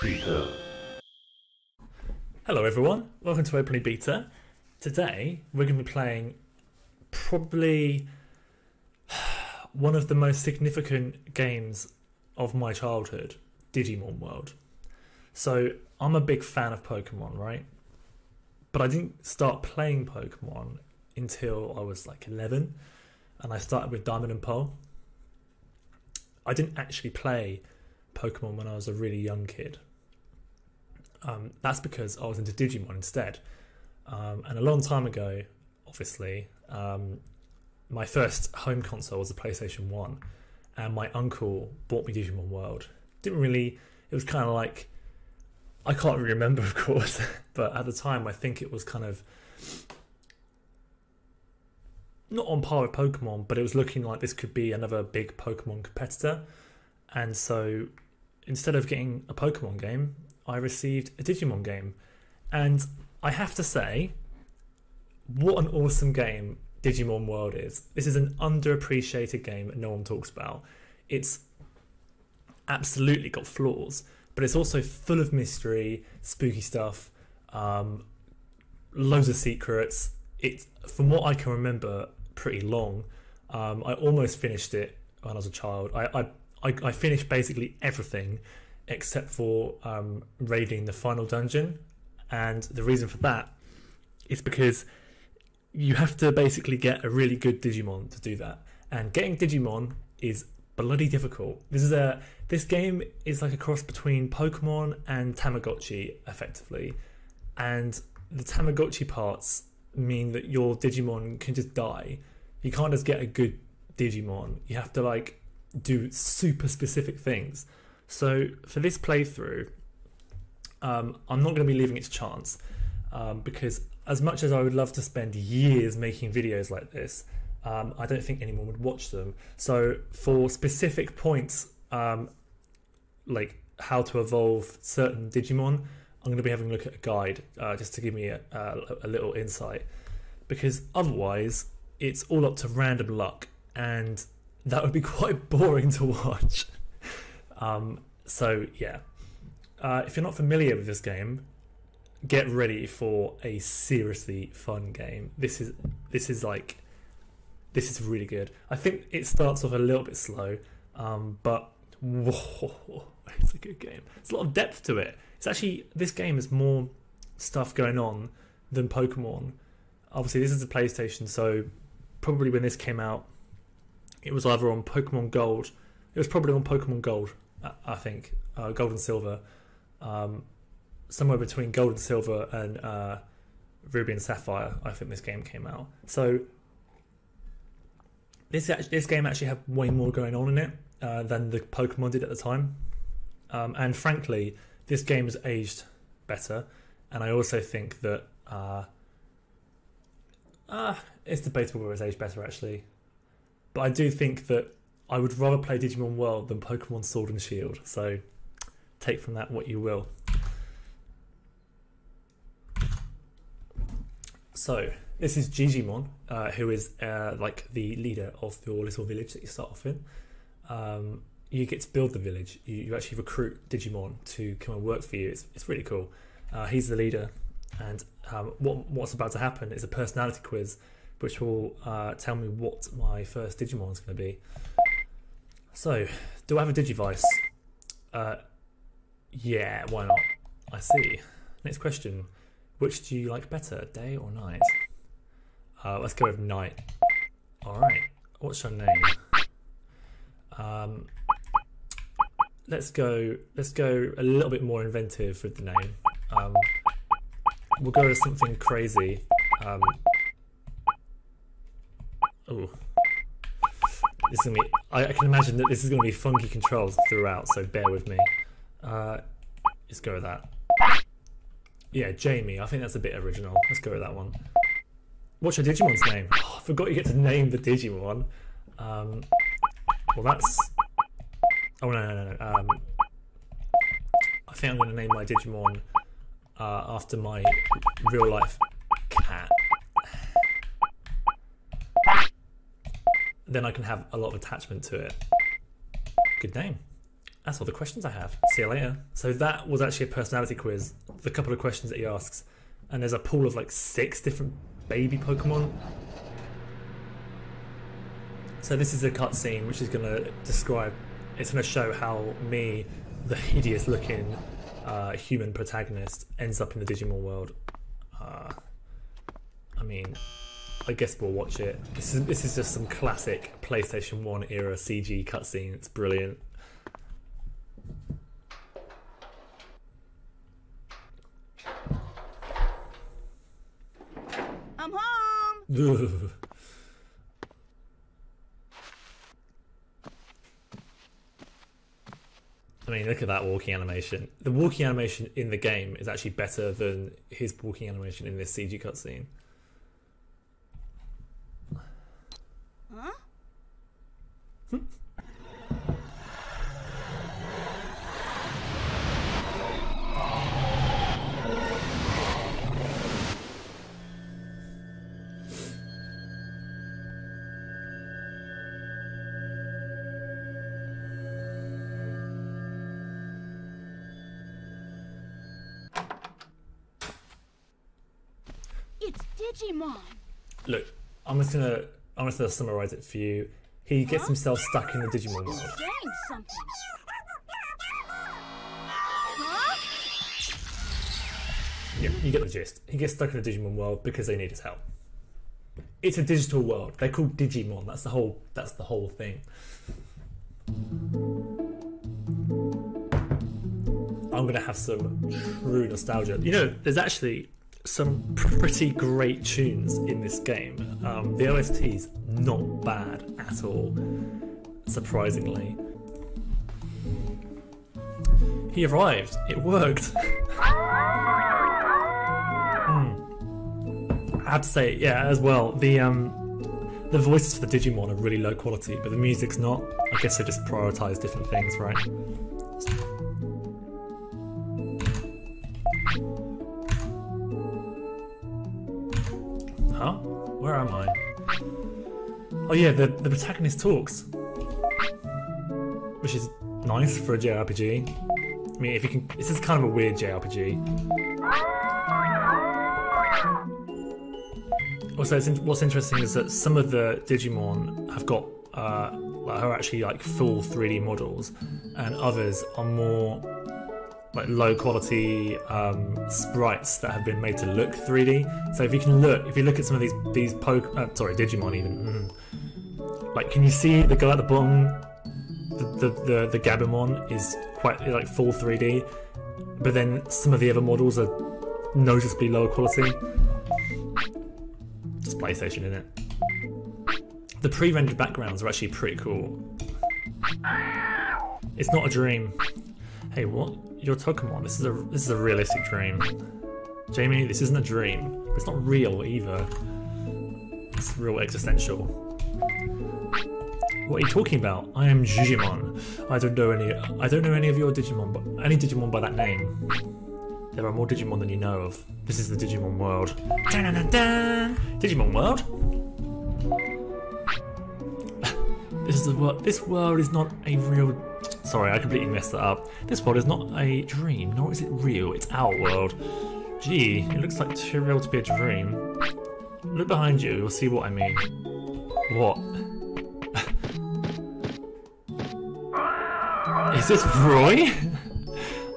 Beta. Hello everyone, welcome to Openly Beta. Today we're going to be playing probably one of the most significant games of my childhood, Digimon World. So I'm a big fan of Pokemon, right? But I didn't start playing Pokemon until I was like 11, and I started with Diamond and Pearl. I didn't actually play Pokemon when I was a really young kid. That's because I was into Digimon instead. And a long time ago, obviously, my first home console was a PlayStation 1, and my uncle bought me Digimon World. It was kind of like, I can't really remember, of course, but at the time I think it was kind of not on par with Pokemon, but it was looking like this could be another big Pokemon competitor. And so instead of getting a Pokemon game, I received a Digimon game. And I have to say, what an awesome game Digimon World is. This is an underappreciated game that no one talks about. It's absolutely got flaws, but it's also full of mystery, spooky stuff, loads of secrets. It's, from what I can remember, pretty long. I almost finished it when I was a child. I finished basically everything except for raiding the final dungeon, and the reason for that is because you have to basically get a really good Digimon to do that, and getting Digimon is bloody difficult. This game is like a cross between Pokemon and Tamagotchi, effectively, and the Tamagotchi parts mean that your Digimon can just die. You can't just get a good Digimon. You have to like do super specific things. So for this playthrough, I'm not going to be leaving it to chance, because as much as I would love to spend years making videos like this, I don't think anyone would watch them. So for specific points, like how to evolve certain Digimon, I'm going to be having a look at a guide, just to give me a little insight, because otherwise it's all up to random luck, and that would be quite boring to watch. So yeah, if you're not familiar with this game, get ready for a seriously fun game. This is really good. I think it starts off a little bit slow, but whoa, it's a good game. There's a lot of depth to it. It's actually, this game has more stuff going on than Pokemon. Obviously this is a PlayStation, so probably when this came out, it was either on Pokemon Gold. It was probably on Pokemon Gold, I think, Gold and Silver, somewhere between Gold and Silver and Ruby and Sapphire. I think this game came out. So this game actually had way more going on in it than the Pokemon did at the time, and frankly, this game has aged better. And I also think that it's debatable whether it's aged better actually, but I do think that I would rather play Digimon World than Pokemon Sword and Shield, so take from that what you will. So this is Digimon, who is like the leader of your little village that you start off in. You get to build the village. You actually recruit Digimon to come and work for you. It's really cool. He's the leader, and what's about to happen is a personality quiz, which will tell me what my first Digimon is going to be. So, do I have a Digivice? Yeah, why not? I see. Next question. Which do you like better, day or night? Let's go with night. Alright, what's your name? Let's go a little bit more inventive with the name. We'll go with something crazy. Ooh. This is gonna be, I can imagine that this is going to be funky controls throughout, so bear with me. Let's go with that. Yeah, Jamie. I think that's a bit original. Let's go with that one. What's your Digimon's name? Oh, I forgot you get to name the Digimon. Well, that's... Oh, no. I think I'm going to name my Digimon after my real-life cat. Then I can have a lot of attachment to it. Good name. that's all the questions I have. See you later. So that was actually a personality quiz. The couple of questions that he asks. And there's a pool of like 6 different baby Pokemon. So this is a cutscene which is going to describe, it's going to show how me, the hideous looking human protagonist, ends up in the Digimon world. I mean, I guess we'll watch it. This is just some classic PlayStation 1 era CG cutscene. It's brilliant. I'm home. I mean, look at that walking animation. The walking animation in the game is actually better than his walking animation in this CG cutscene. Huh? It's Digimon. Look, I'm just gonna summarize it for you. He gets himself stuck in the Digimon world. Saying something. Huh? Yeah, you get the gist. He gets stuck in the Digimon world because they need his help. It's a digital world. They're called Digimon. That's the whole thing. I'm gonna have some true nostalgia. You know, there's actually some pretty great tunes in this game. The OST's not bad at all, surprisingly. He arrived. It worked. I have to say, yeah, as well, the voices for the Digimon are really low quality, but the music's not. I guess they just prioritise different things, right? Huh? Where am I? Oh yeah, the protagonist talks, which is nice for a JRPG. I mean, if you can, this is kind of a weird JRPG. Also, what's interesting is that some of the Digimon have got are actually like full 3D models, and others are more like low quality sprites that have been made to look 3D. So if you look at some of these Digimon even, like, can you see the guy at the bottom? The Gabumon is quite like full 3D, but then some of the other models are noticeably lower quality. Just PlayStation, isn't it? The pre-rendered backgrounds are actually pretty cool. It's not a dream. Hey, what? You're Tokamon. This is a realistic dream. Jamie, this isn't a dream. It's not real either. It's real existential. What are you talking about? I am Digimon. I don't know any of your Digimon, but any Digimon by that name. There are more Digimon than you know of. This is the Digimon World. Dun-dun-dun-dun! Digimon World? This world is not a real... Sorry, I completely messed that up. This world is not a dream, nor is it real. It's our world. Gee, it looks like too real to be a dream. Look behind you, you'll see what I mean. What? Is this Roy?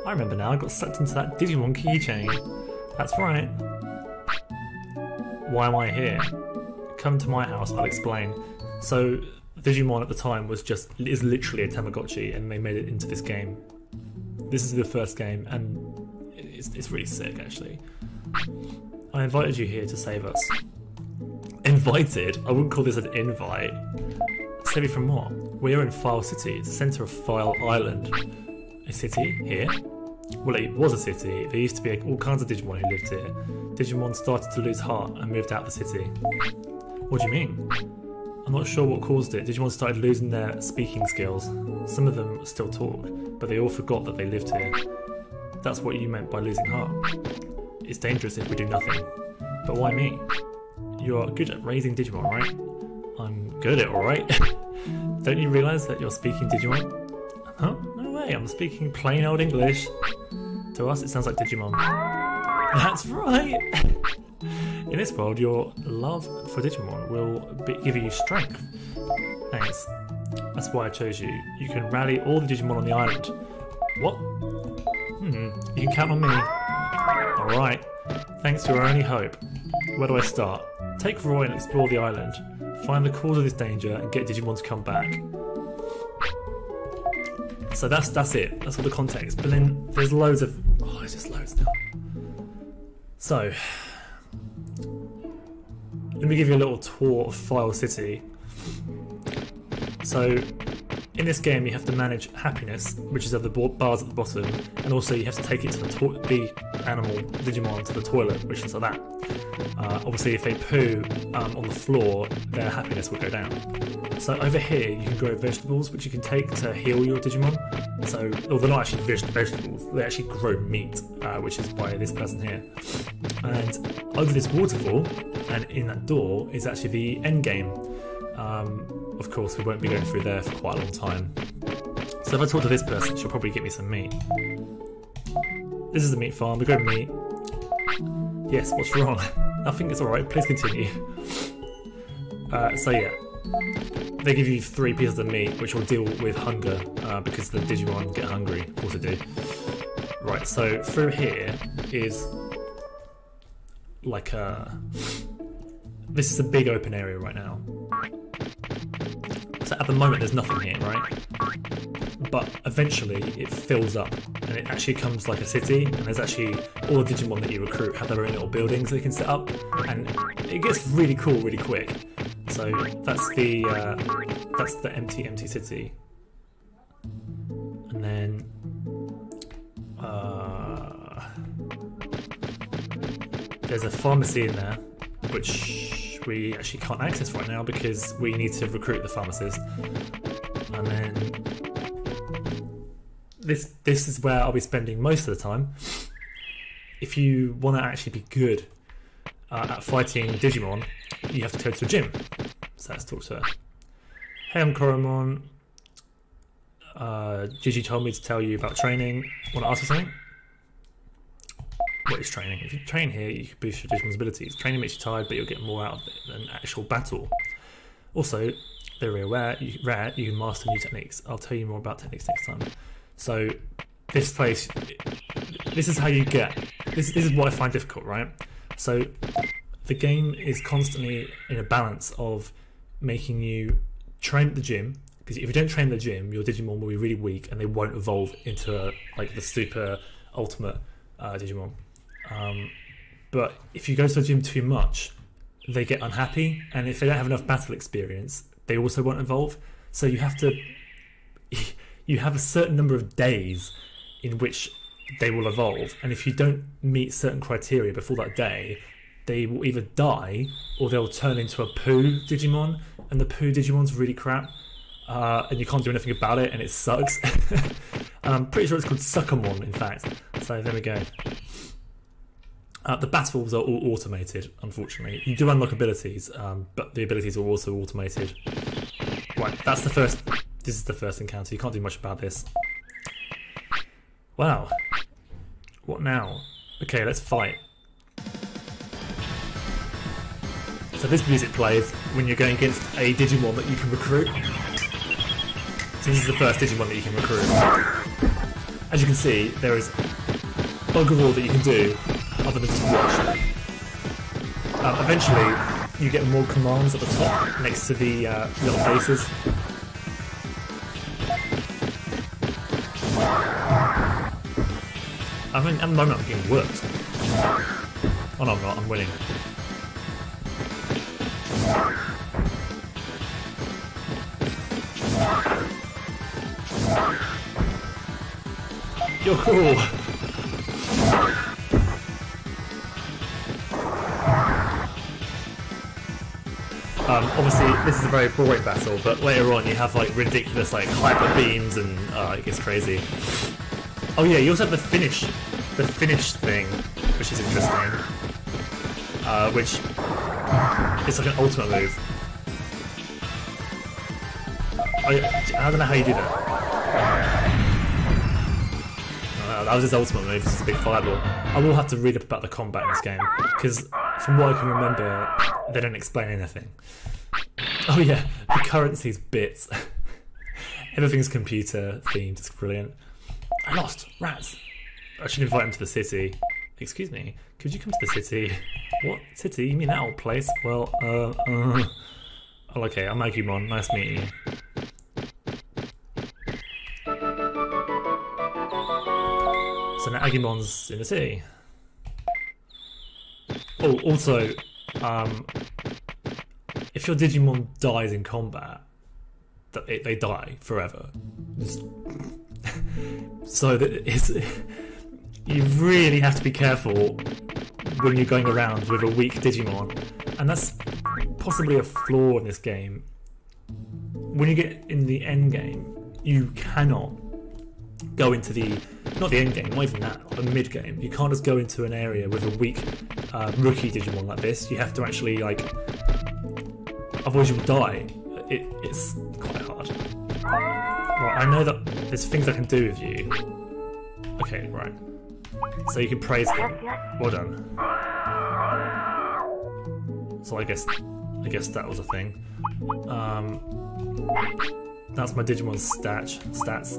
I remember now, I got sucked into that Digimon keychain. That's right. Why am I here? Come to my house, I'll explain. So, Digimon at the time is literally a Tamagotchi, and they made it into this game. This is the first game, and it's really sick, actually. I invited you here to save us. Invited? I wouldn't call this an invite. Save you from what? We're in File City. It's the centre of File Island. A city? Here? Well, it was a city. There used to be all kinds of Digimon who lived here. Digimon started to lose heart and moved out of the city. What do you mean? I'm not sure what caused it. Digimon started losing their speaking skills. Some of them still talk, but they all forgot that they lived here. That's what you meant by losing heart. It's dangerous if we do nothing. But why me? You're good at raising Digimon, right? I'm good at it, alright? Don't you realise that you're speaking Digimon? Huh? No way. right, I'm speaking plain old English. To us, it sounds like Digimon. That's right! In this world, your love for Digimon will give you strength. Thanks. That's why I chose you. You can rally all the Digimon on the island. What? You can count on me. Alright. Thanks to your only hope. Where do I start? Take Roy and explore the island. Find the cause of this danger and get Digimon to come back. So that's it. That's all the context. But then there's loads of... Oh, there's just loads now. So... let me give you a little tour of File City. So, in this game you have to manage happiness, which is of the bars at the bottom, and also you have to take it to the animal Digimon to the toilet, which is like that. Obviously if they poo on the floor, their happiness will go down. So over here you can grow vegetables which you can take to heal your Digimon. So, well, they're not actually vegetables, they actually grow meat, which is by this person here. And over this waterfall, and in that door, is actually the end game. Of course, we won't be going through there for quite a long time. So if I talk to this person, she'll probably get me some meat. This is the meat farm, we grow meat. Yes, what's wrong? Nothing, it's alright, please continue. So yeah, they give you 3 pieces of meat, which will deal with hunger, because the Digimon get hungry, of course they do. Right, so through here is like this is a big open area right now. So at the moment there's nothing here, right? But eventually it fills up and it actually becomes like a city, and there's actually all the Digimon that you recruit have their own little buildings they can set up, and it gets really cool really quick. So that's the empty city. And then there's a pharmacy in there, which we actually can't access right now because we need to recruit the pharmacist. And then this is where I'll be spending most of the time. If you want to actually be good at fighting Digimon, you have to go to a gym. So let's talk to her. Hey, I'm Koromon. Gigi told me to tell you about training. Want to ask you something? What is training? If you train here, you can boost your Digimon's abilities. Training makes you tired, but you'll get more out of it than actual battle. Also, they're really rare. You can master new techniques. I'll tell you more about techniques next time. So, this place, this is how you get. This is what I find difficult, right? So, the game is constantly in a balance of making you train at the gym, because if you don't train at the gym, your Digimon will be really weak and they won't evolve into like the super ultimate Digimon. But if you go to the gym too much, they get unhappy, and if they don't have enough battle experience, they also won't evolve. So you have to, you have a certain number of days in which they will evolve, and if you don't meet certain criteria before that day, they will either die or they'll turn into a poo Digimon, and the poo Digimon's really crap, and you can't do anything about it, and it sucks. I'm pretty sure it's called Suckermon, in fact. So there we go. The battles are all automated, unfortunately. You do unlock abilities, but the abilities are also automated. Right, that's the first. This is the first encounter. You can't do much about this. Wow. What now? Okay, let's fight. So this music plays when you're going against a Digimon that you can recruit. So this is the first Digimon that you can recruit. As you can see, there is bugger all that you can do other than just watch. Eventually, you get more commands at the top next to the little faces. I mean, at the moment I'm getting worked. Oh no, I'm not, I'm winning. You're cool! Obviously, this is a very boring battle, but later on you have like ridiculous like hyper beams and it gets crazy. Oh yeah, you also have the finish thing, which is interesting. Which is like an ultimate move. I don't know how you do that. that was his ultimate move. This is a big fireball. I will have to read up about the combat in this game because, from what I can remember, they don't explain anything. Oh yeah, the currency's bits. Everything's computer themed. It's brilliant. I lost rats. I should invite him to the city. Excuse me, could you come to the city? What city? You mean that old place? Well, Oh, okay, I'm Agumon. Nice meeting you. So now Agumon's in the city. Oh, also, if your Digimon dies in combat, they die forever. So you really have to be careful when you're going around with a weak Digimon, and that's possibly a flaw in this game. When you get in the end game, you cannot go into not the end game, not even that, the mid game. You can't just go into an area with a weak rookie Digimon like this. You have to actually, like, otherwise you will die. It's quite hard. Right, I know that there's things I can do with you. Okay, right. So you can praise them. Well done. So I guess that was a thing. That's my Digimon's stats.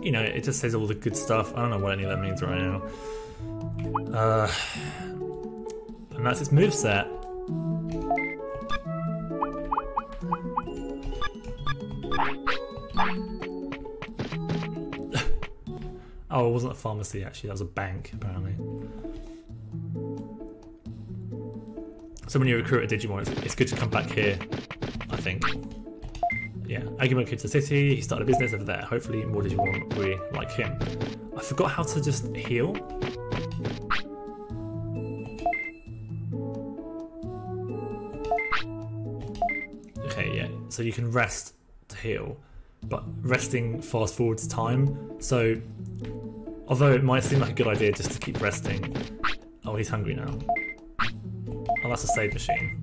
You know, it just says all the good stuff. I don't know what any of that means right now. And that's its moveset. Oh, it wasn't a pharmacy actually, that was a bank apparently. So when you recruit a Digimon, it's good to come back here, I think. Yeah, Agumon came to the city, he started a business over there. Hopefully more Digimon will be like him. I forgot how to just heal. Okay, yeah, so you can rest to heal, but resting fast forwards time. So, although it might seem like a good idea just to keep resting. Oh, he's hungry now. Oh, that's a save machine.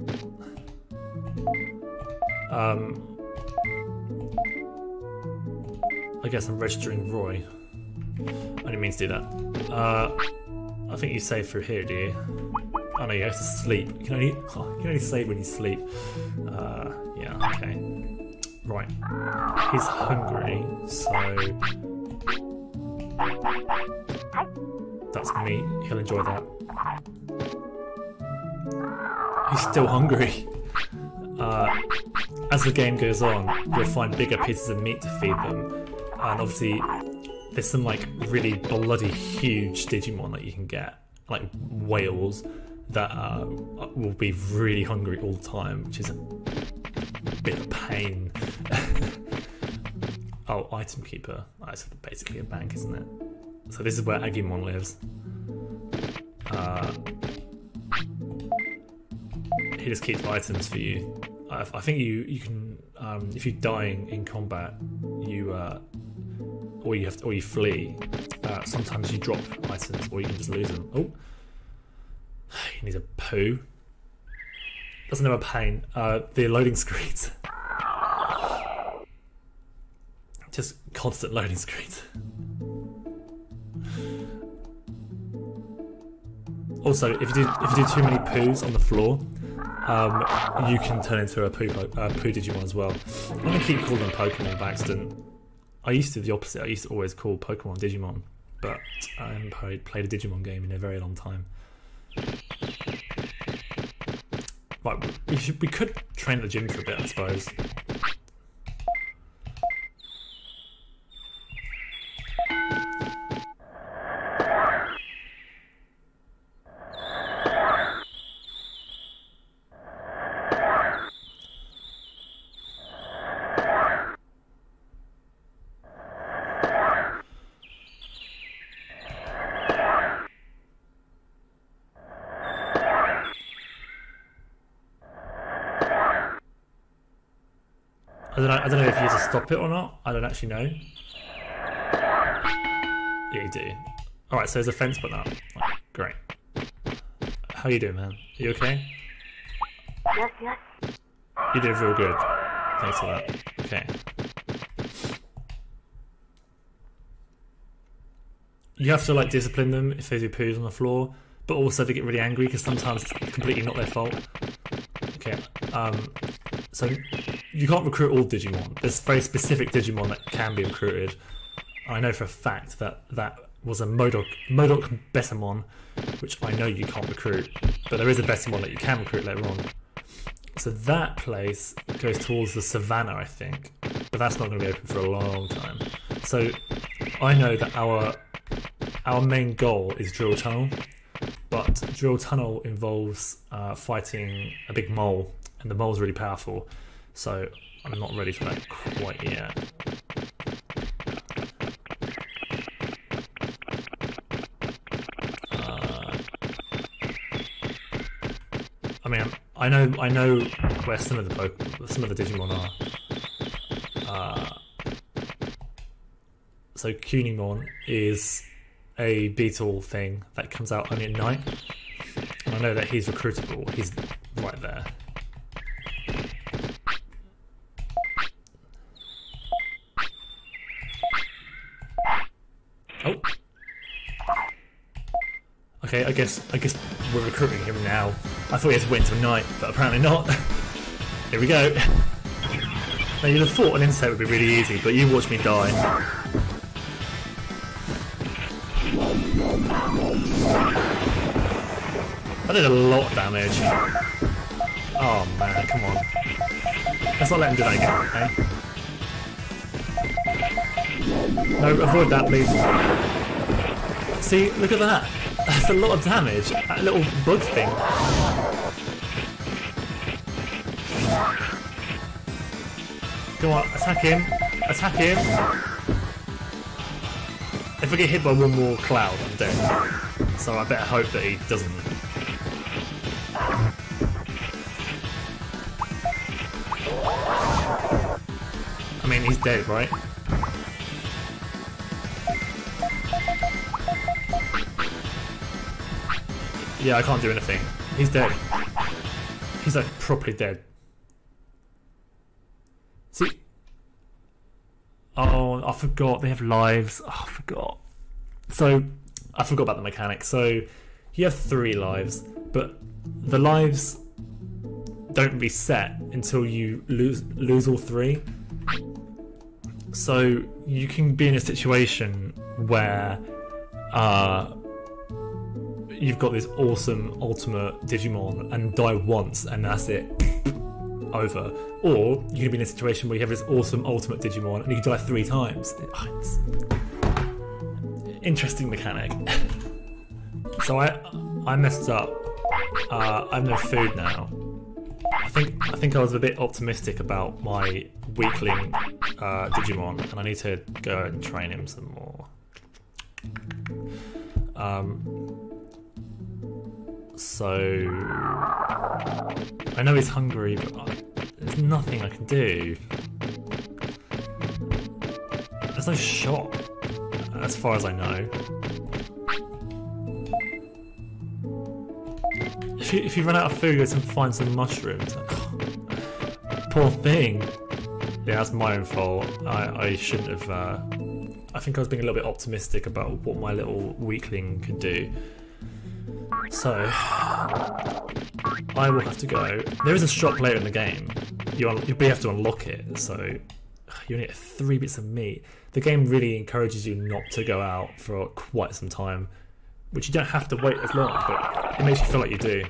I guess I'm registering Roy. I didn't mean to do that. I think you save through here, do you? Oh no, you have to sleep. You can only save when you sleep. Yeah, okay. Right. He's hungry, so that's meat. He'll enjoy that. He's still hungry. As the game goes on, you'll find bigger pieces of meat to feed them. And obviously, there's some like really bloody huge Digimon that you can get, like whales, that will be really hungry all the time, which is a bit of a pain. Oh, item keeper. That's basically a bank, isn't it? So this is where Agumon lives. He just keeps items for you. I think you can if you die in combat, or you flee. Sometimes you drop items, or you can just lose them. Oh, he needs a poo. Doesn't know a pain. The loading screens. Just constant loading screens. Also, if you do too many poos on the floor, you can turn into a poo Digimon as well. I'm gonna keep calling them Pokemon by accident. I used to do the opposite. I used to always call Pokemon Digimon, but I haven't played a Digimon game in a very long time. Right, we could train at the gym for a bit, I suppose. I don't know if you have to stop it or not. I don't actually know. Yeah, you do. Alright, so there's a fence button up. Right, great. How you doing, man? Are you okay? Yes. You did real good. Thanks for that. Okay. you have to like discipline them if they do poos on the floor, but also they get really angry because sometimes it's completely not their fault. Okay, so you can't recruit all Digimon. There's very specific Digimon that can be recruited. I know for a fact that that was a Modok Betamon, which I know you can't recruit, but there is a Betamon that you can recruit later on. So that place goes towards the savannah, I think, but that's not going to be open for a long time. So I know that our main goal is Drill Tunnel, but Drill Tunnel involves fighting a big mole, and the mole's really powerful, so I'm not ready for that quite yet. I mean, I know where some of the Digimon are. So Cunimon is a beetle thing that comes out only at night, and I know that he's recruitable. He's right there. Oh. Okay, I guess we're recruiting him now. I thought he had to wait until night, but apparently not. Here we go. Now you'd have thought an insect would be really easy, but you watch me die. I did a lot of damage. Oh man, come on. Let's not let him do that again, okay? No, avoid that, please. See, look at that. That's a lot of damage. That little bug thing. Come on, attack him. Attack him. If I get hit by one more cloud, I'm dead. So I better hope that he doesn't. I mean, he's dead, right? Yeah, I can't do anything. He's dead. He's like properly dead. See? Oh, I forgot. They have lives. Oh, I forgot. So, I forgot about the mechanics. So, you have 3 lives, but the lives don't reset until you lose all 3. So, you can be in a situation where you've got this awesome ultimate Digimon and die once and that's it, over. Or you can be in a situation where you have this awesome ultimate Digimon and you can die 3 times. It's interesting mechanic. So I messed up. I have no food now. I think I was a bit optimistic about my weakling Digimon, and I need to go and train him some more. So I know he's hungry, but there's nothing I can do. There's no shop, as far as I know. If you run out of food, go and find some mushrooms. Poor thing. Yeah, that's my own fault. I shouldn't have. I think I was being a little bit optimistic about what my little weakling could do. So I will have to go. There is a shop later in the game. You'll have to unlock it. So you only get 3 bits of meat. The game really encourages you not to go out for quite some time, which you don't have to wait as long, but it makes you feel like you do.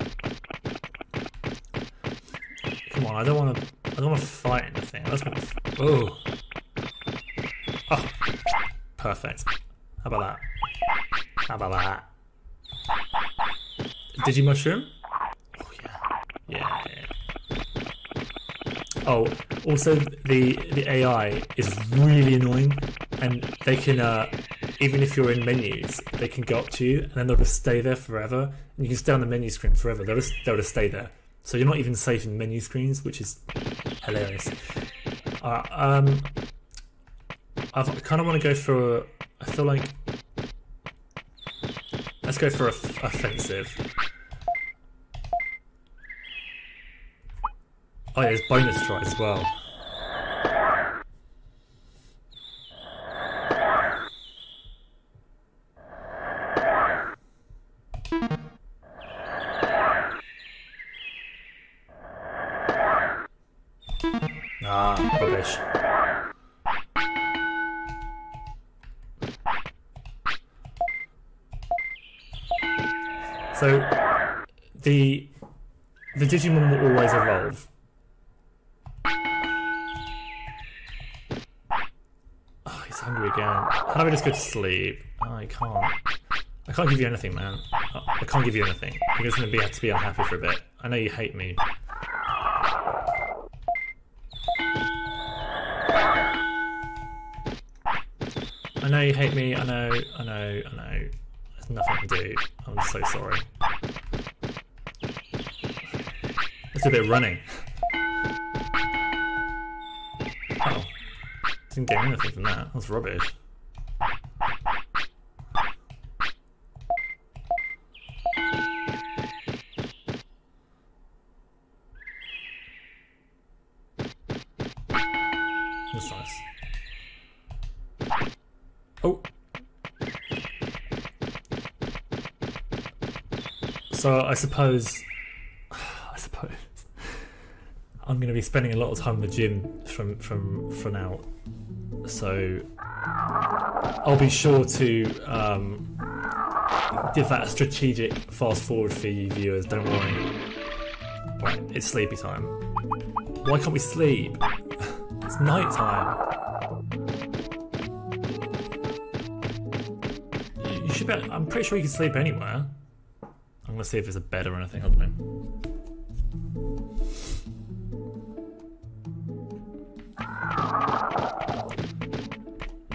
Come on, I don't want to fight anything. I just want to. Oh, perfect. How about that? How about that? Digimushroom? Oh yeah. Oh, also the AI is really annoying, and they can even if you're in menus, they can go up to you and then they'll just stay there forever, and you can stay on the menu screen forever. They'll just stay there, so you're not even safe in menu screens, which is hilarious. I kind of want to go for. I feel like let's go for offensive. Oh yeah, there's bonus tries as well. Ah, rubbish. So the Digimon will always evolve. Oh, he's hungry again. How do I just go to sleep? Oh, I can't. I can't give you anything, man. I can't give you anything. You're just going to have to be unhappy for a bit. I know you hate me. I know you hate me. I know. There's nothing I can do. I'm so sorry. It's a bit of running. Oh. Didn't get anything from that. That's rubbish. That's nice. Oh. So I suppose I'm going to be spending a lot of time in the gym from now. So I'll be sure to give that a strategic fast forward for you viewers. Don't worry. Right, it's sleepy time. Why can't we sleep? It's night time. You should be. I'm pretty sure you can sleep anywhere. I'm gonna see if there's a bed or anything. I don't know.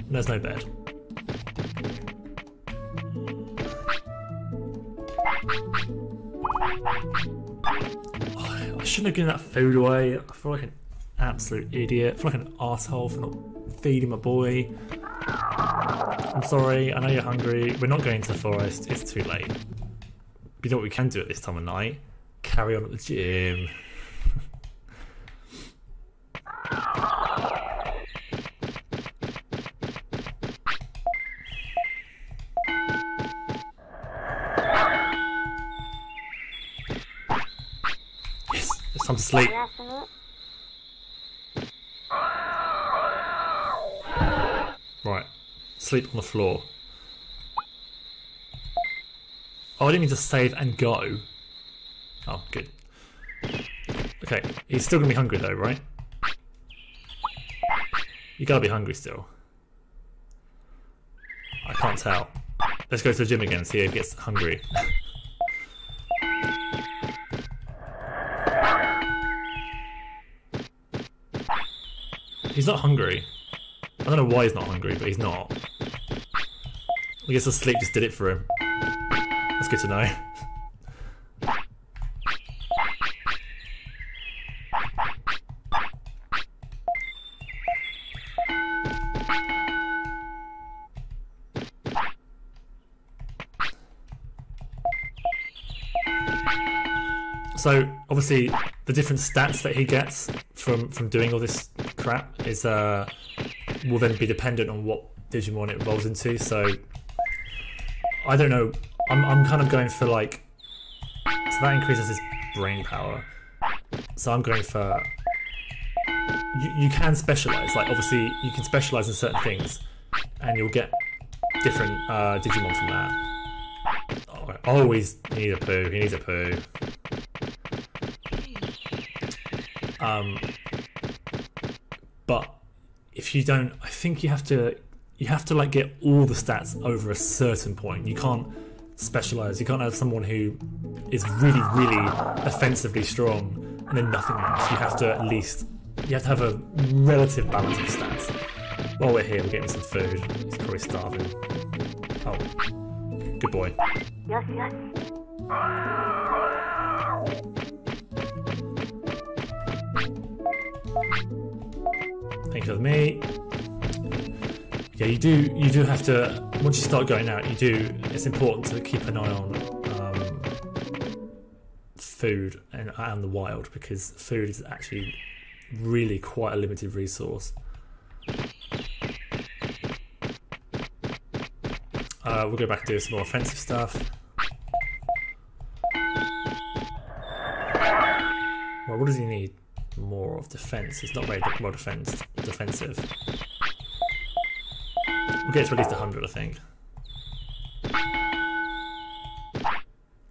There's no bed. Oh, I shouldn't have given that food away. I feel like an absolute idiot. I feel like an arsehole for not feeding my boy. I'm sorry, I know you're hungry. We're not going to the forest, it's too late. But you know what we can do at this time of night? Carry on at the gym. Yes, it's time to sleep. Right, sleep on the floor. Oh, I didn't mean to save and go. Oh, good. Okay, he's still gonna be hungry though, right? You gotta be hungry still. I can't tell. Let's go to the gym again and see if he gets hungry. He's not hungry. I don't know why he's not hungry, but he's not. I guess the sleep just did it for him. That's good to know. So obviously the different stats that he gets from doing all this crap is will then be dependent on what Digimon it evolves into. So I don't know. I'm kind of going for like, so that increases his brain power. So I'm going for, you can specialize. Like obviously you can specialize in certain things, and you'll get different Digimon from that. Oh, he needs a poo. He needs a poo. But if you don't, I think you have to like get all the stats over a certain point. You can't specialize. You can't have someone who is really, really offensively strong and then nothing else. You have to have a relative balance of stats. While we're here, we're getting some food. He's probably starving. Oh, good boy. Yes, yes. Thank you for me. Yeah, you do have to, once you start going out, it's important to keep an eye on food and the wild, because food is actually really quite a limited resource. We'll go back and do some more offensive stuff. Well, what does he need? more of defense. It's not very well defensive. We'll get to at least 100, I think.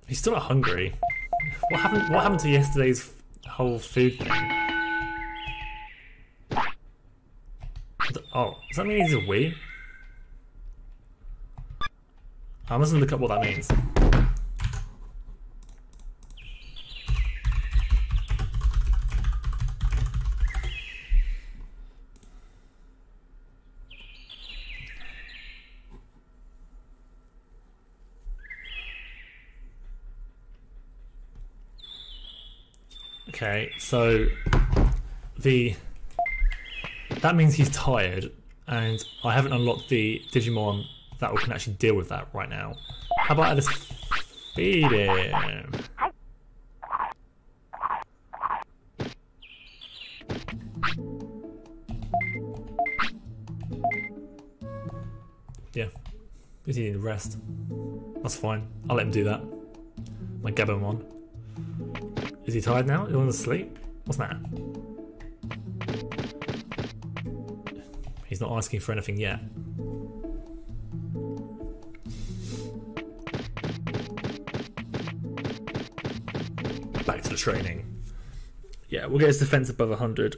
He's still not hungry. What happened to yesterday's whole food thing? Oh, does that mean he's a wee? I must look up what that means. Okay, so that means he's tired, and I haven't unlocked the Digimon that can actually deal with that right now. How about I just feed him? Yeah, he's needing rest. That's fine. I'll let him do that. My Gabumon. Is he tired now? He wants to sleep? What's that? He's not asking for anything yet. Back to the training. Yeah, we'll get his defense above 100,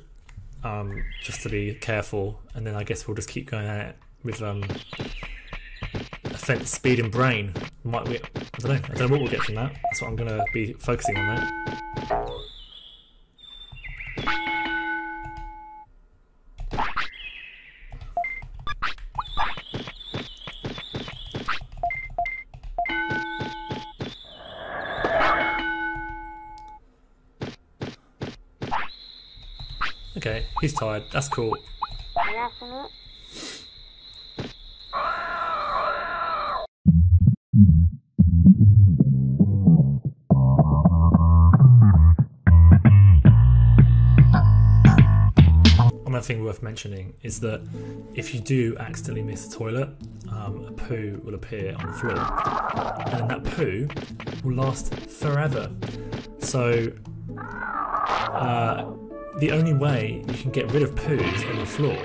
just to be careful, and then I guess we'll just keep going at it with offense, speed, and brain. Might we? I don't know what we'll get from that. That's what I'm going to be focusing on there. Okay, he's tired. That's cool. Another thing worth mentioning is that if you do accidentally miss a toilet, a poo will appear on the floor, and that poo will last forever. So the only way you can get rid of poos on the floor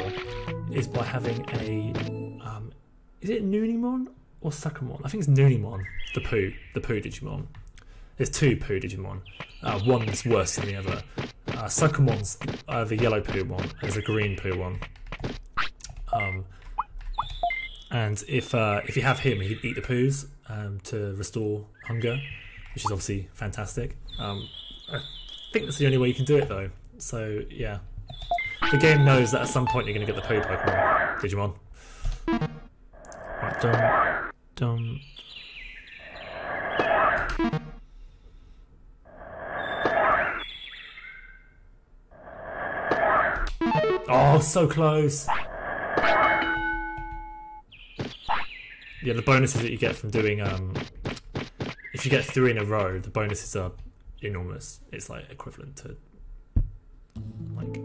is by having a is it Noonimon or Suckermon? I think it's Noonimon, the poo Digimon. There's two poo Digimon. One's worse than the other. Suckermon's the yellow poo one, there's a green poo one. And if you have him, he'd eat the poos to restore hunger, which is obviously fantastic. I think that's the only way you can do it though. So yeah, the game knows that at some point you're going to get the poo Pokemon Digimon. Right, dum. Oh, so close. Yeah, the bonuses that you get from doing if you get 3 in a row, the bonuses are enormous. It's like equivalent to like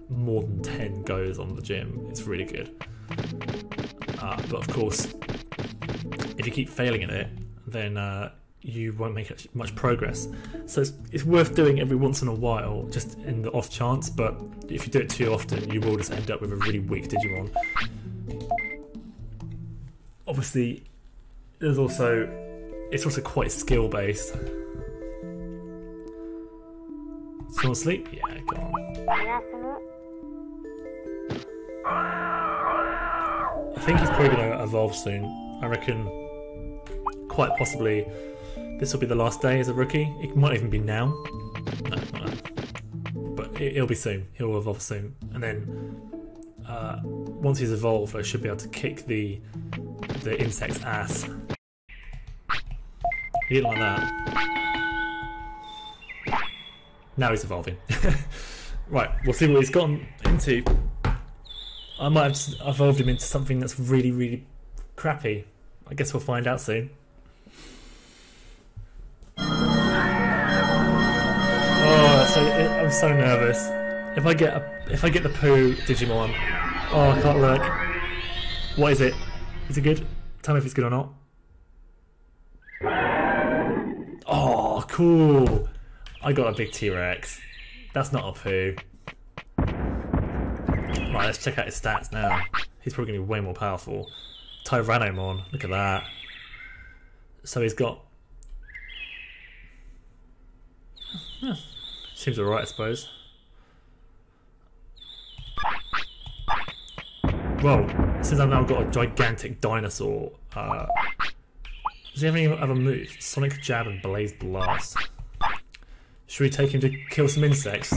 more than 10 goes on the gym. It's really good. But of course, if you keep failing at it, then you won't make much progress. So it's worth doing every once in a while, just in the off chance, but if you do it too often, you will just end up with a really weak Digimon. Obviously, it's also quite skill based. Still asleep? Yeah, go on. I think he's probably going to evolve soon. I reckon quite possibly this will be the last day as a rookie. It might even be now. No, not now. But it'll be soon. He'll evolve soon. And then once he's evolved, I should be able to kick the insect's ass. He didn't like that. Now he's evolving. Right, we'll see what he's gotten into. I might have just evolved him into something that's really, really crappy. I guess we'll find out soon. I'm so nervous. If I get the poo Digimon, oh, I can't look. What is it? Is it good? Tell me if it's good or not. Oh, cool! I got a big T-Rex. That's not a poo. Right, let's check out his stats now. He's probably going to be way more powerful. Tyrannomon, look at that. So he's got... seems alright, I suppose. Well, since I've now got a gigantic dinosaur, does he have any other moves? Sonic Jab and Blaze Blast. Should we take him to kill some insects?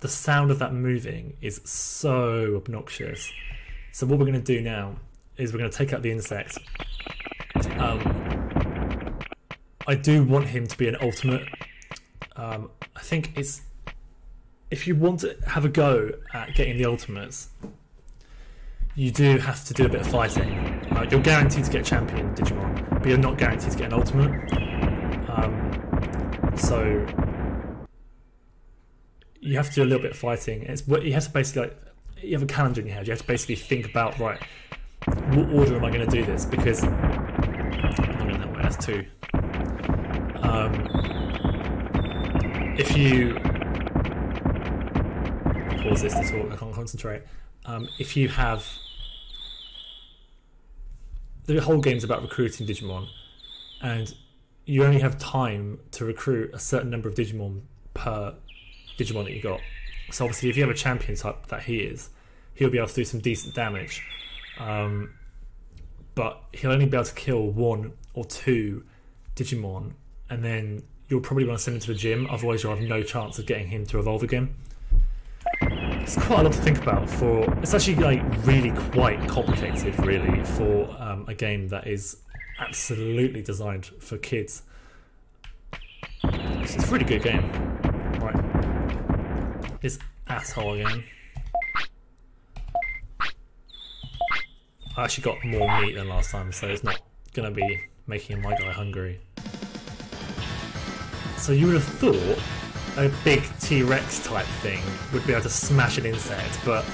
The sound of that moving is so obnoxious. So what we're going to do now is we're going to take out the insects. I do want him to be an ultimate. I think it's... if you want to have a go at getting the ultimates, you do have to do a bit of fighting. You're guaranteed to get champion Digimon, but you're not guaranteed to get an ultimate. So you have to do a little bit of fighting. You have to basically, like, you have a calendar in your head. You have to basically think about, right, what order am I going to do this? Because I'm not going that way. That's 2. If you pause this to talk, I can't concentrate. If you have... the whole game's about recruiting Digimon, and you only have time to recruit a certain number of Digimon per Digimon that you got. So obviously if you have a champion type that he is, he'll be able to do some decent damage. But he'll only be able to kill 1 or 2 Digimon, and then you'll probably want to send him to the gym, otherwise you'll have no chance of getting him to evolve again. It's quite a lot to think about. It's actually like really quite complicated, really, for a game that is absolutely designed for kids. It's a really good game. Right, this asshole again. I actually got more meat than last time, so it's not gonna be making my guy hungry. So you would have thought a big T-Rex type thing would be able to smash an insect, but...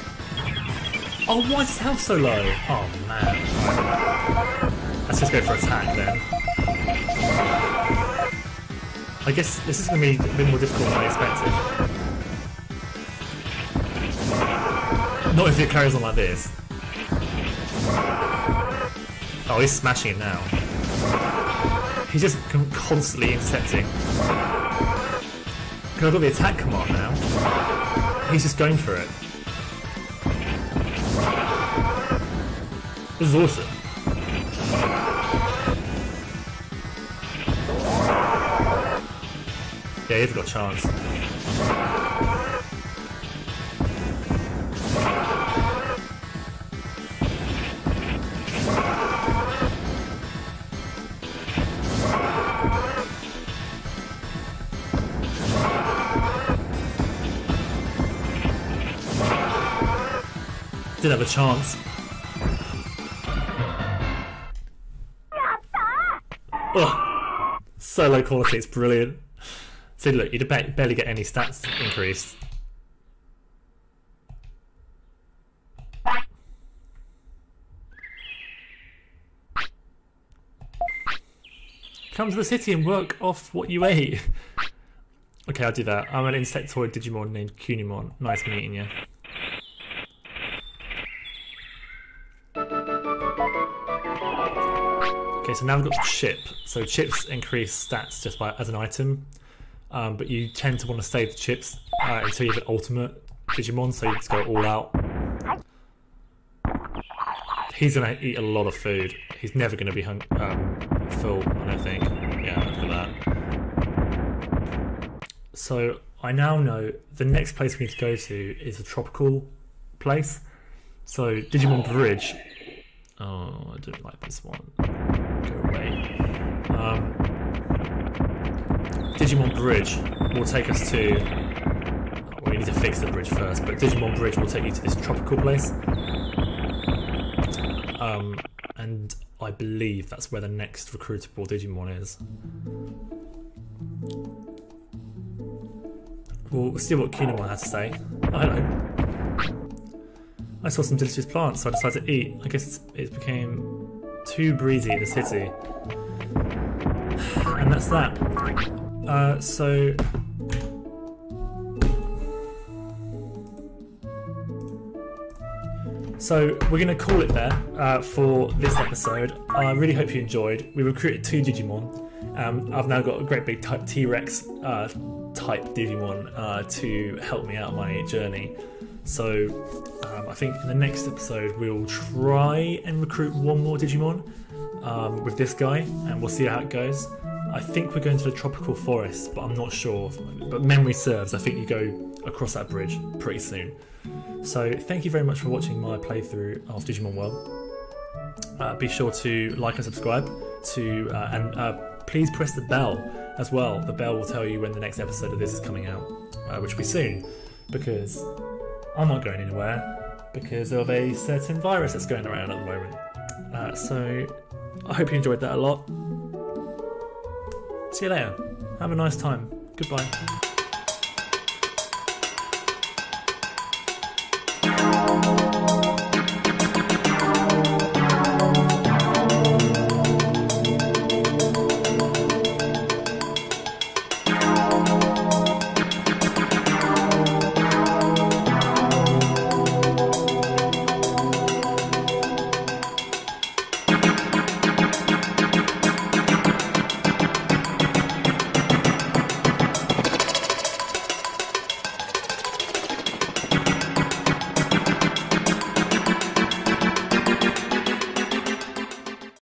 oh, why is his health so low? Oh man. Let's just go for attack then. I guess this is going to be a bit more difficult than I expected. Not if it carries on like this. Oh, he's smashing it now. He's just constantly intercepting. I've got the attack command now. He's just going for it. This is awesome. Yeah, he's got a chance. Did have a chance. Oh, so low quality, it's brilliant. So look, you'd barely get any stats increased. Come to the city and work off what you ate. Okay, I'll do that. I'm an insectoid Digimon named Kunimon. Nice meeting you. Okay, so now we've got chip. So chips increase stats just by as an item, but you tend to want to save the chips until you have an ultimate Digimon, so you just go all out. He's going to eat a lot of food. He's never going to be full, I don't think. Yeah, look at that. So I now know the next place we need to go to is a tropical place. So Digimon Bridge. Oh, I don't like this one. Go away. Digimon Bridge will take us to... well, we need to fix the bridge first, but Digimon Bridge will take you to this tropical place. And I believe that's where the next recruitable Digimon is. We'll see what Kunimon has to say. Oh, hello. I saw some delicious plants, so I decided to eat. I guess it became too breezy in the city. And that's that. So we're going to call it there for this episode. I really hope you enjoyed. We recruited 2 Digimon. I've now got a great big type T-Rex type Digimon to help me out on my journey. So I think in the next episode we'll try and recruit 1 more Digimon with this guy, and we'll see how it goes. I think we're going to the tropical forest, but I'm not sure. But memory serves, I think you go across that bridge pretty soon. So thank you very much for watching my playthrough of Digimon World. Be sure to like and subscribe and please press the bell as well. The bell will tell you when the next episode of this is coming out, which will be soon, because I'm not going anywhere because of a certain virus that's going around at the moment. So I hope you enjoyed that a lot. See you later. Have a nice time. Goodbye.